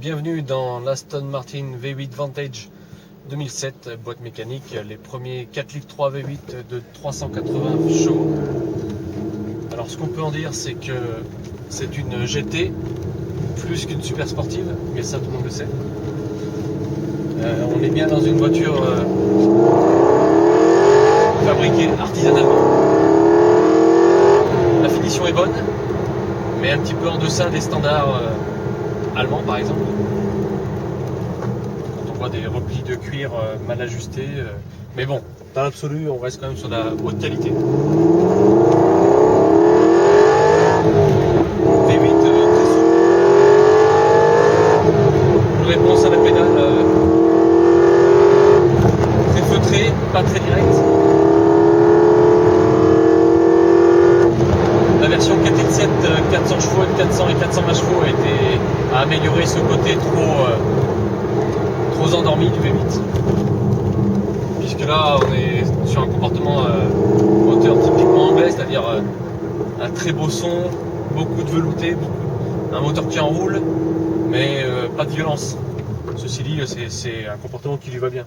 Bienvenue dans l'Aston Martin V8 Vantage 2007, boîte mécanique, les premiers 4 litres 3 V8 de 380 chevaux. Alors ce qu'on peut en dire, c'est que c'est une GT plus qu'une super sportive, mais ça tout le monde le sait. On est bien dans une voiture fabriquée artisanalement. La finition est bonne, mais un petit peu en deçà des standards allemands par exemple. Quand on voit des replis de cuir mal ajustés, mais bon, dans l'absolu, on reste quand même sur de la haute qualité. V8 très souple. Une réponse à la pédale très feutrée, pas très directe. La version 4X7 400 chevaux, 400 et 420 chevaux a amélioré ce côté trop endormi du V8. Puisque là on est sur un comportement moteur typiquement anglais, c'est-à-dire un très beau son, beaucoup de velouté, un moteur qui enroule, mais pas de violence. Ceci dit, c'est un comportement qui lui va bien.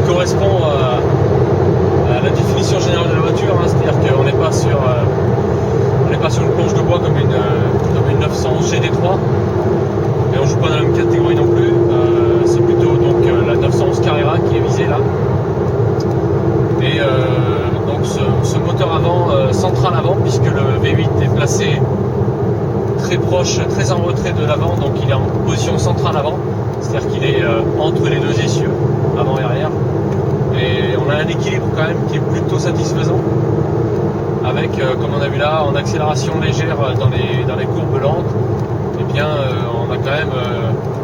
Correspond à la définition générale de la voiture, hein, c'est-à-dire qu'on n'est pas sur une planche de bois comme une 911 GT3, mais on ne joue pas dans la même catégorie non plus. C'est plutôt donc la 911 Carrera qui est visée là. Et donc ce moteur avant central avant, puisque le V8 est placé très proche, très en retrait de l'avant, donc il est en position centrale avant, c'est-à-dire qu'il est entre les deux essieux, avant et arrière. Et on a un équilibre quand même qui est plutôt satisfaisant, avec, comme on a vu là, en accélération légère dans les courbes lentes, et bien on a quand même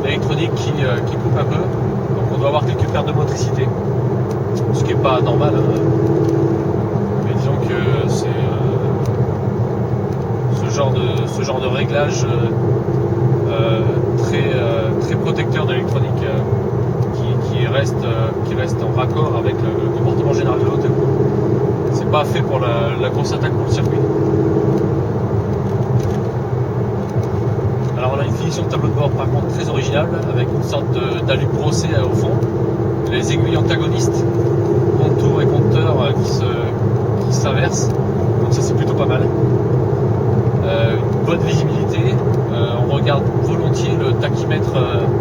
l'électronique qui coupe un peu, donc on doit avoir quelques pertes de motricité, ce qui n'est pas normal, hein. Mais disons que c'est ce genre de réglage très protecteur de l'électronique qui reste en raccord avec le comportement général de l'auto. C'est pas fait pour la course attaque pour le circuit. Alors on a une finition de tableau de bord par contre très originale, avec une sorte d'alu brossé au fond, les aiguilles antagonistes, contour et compteur qui s'inversent, donc ça c'est plutôt pas mal. Une bonne visibilité, on regarde volontiers le tachymètre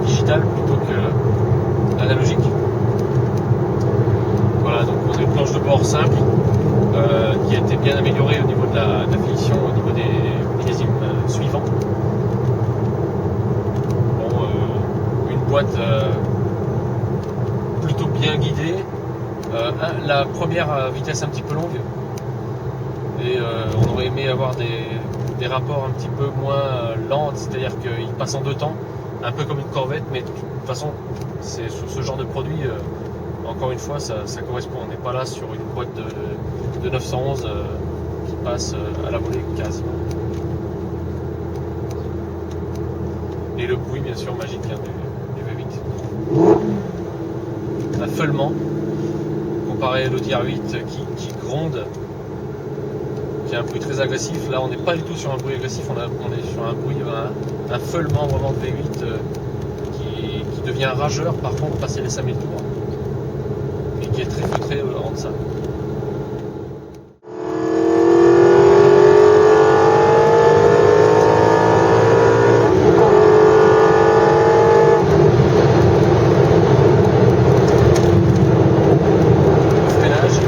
digital plutôt que analogique. Voilà, donc on a une planche de bord simple qui a été bien améliorée au niveau de la finition, au niveau des millésimes suivants. Bon, une boîte plutôt bien guidée. La première vitesse un petit peu longue, et on aurait aimé avoir des rapports un petit peu moins lents, c'est-à-dire qu'il passe en deux temps, un peu comme une Corvette, mais de toute façon, c'est sur ce genre de produit, encore une fois, ça correspond. On n'est pas là sur une boîte de 911 qui passe à la volée quasiment. Et le bruit, bien sûr, magique hein, du V8. L'affeulement, comparé à l'Audi R8 qui gronde, qui a un bruit très agressif. Là, on n'est pas du tout sur un bruit agressif, on est sur un bruit, un feulement vraiment de V8 qui devient rageur par contre passer les 5000 tours et qui est très feutré en deçà. Freinage.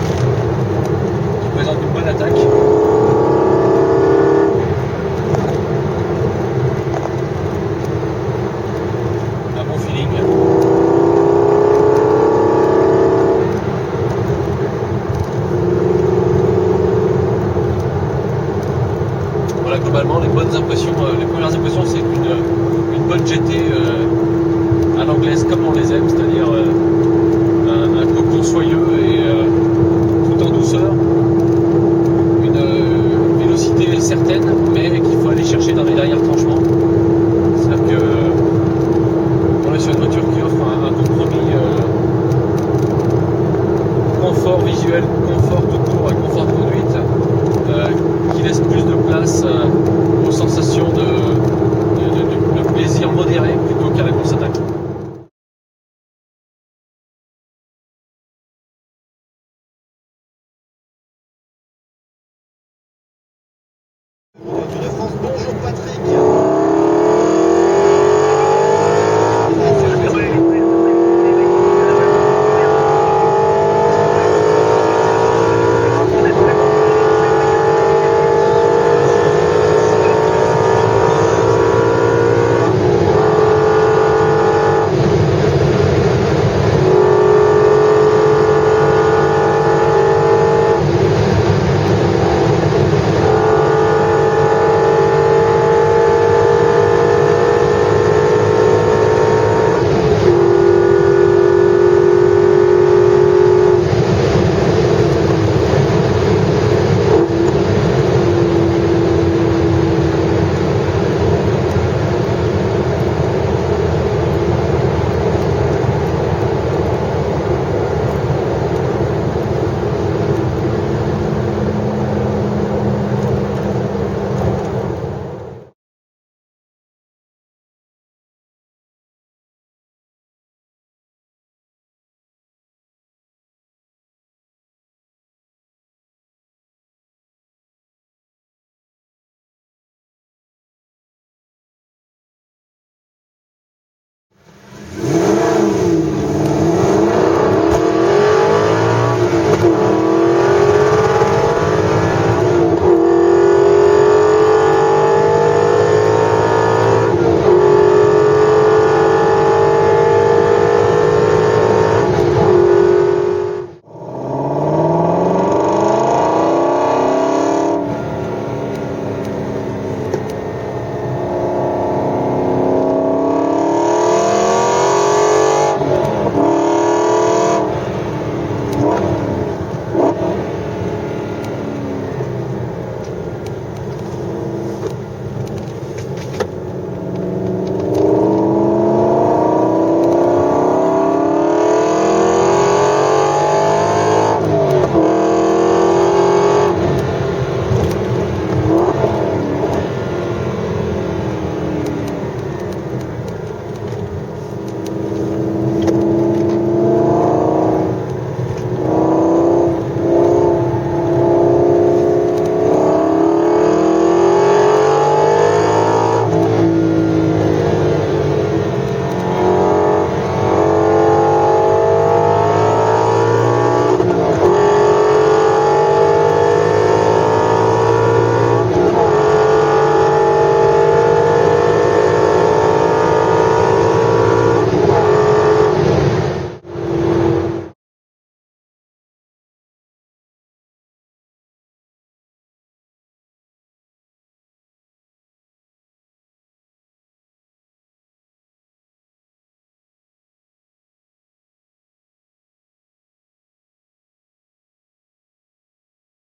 anglaises comme on les aime, c'est-à-dire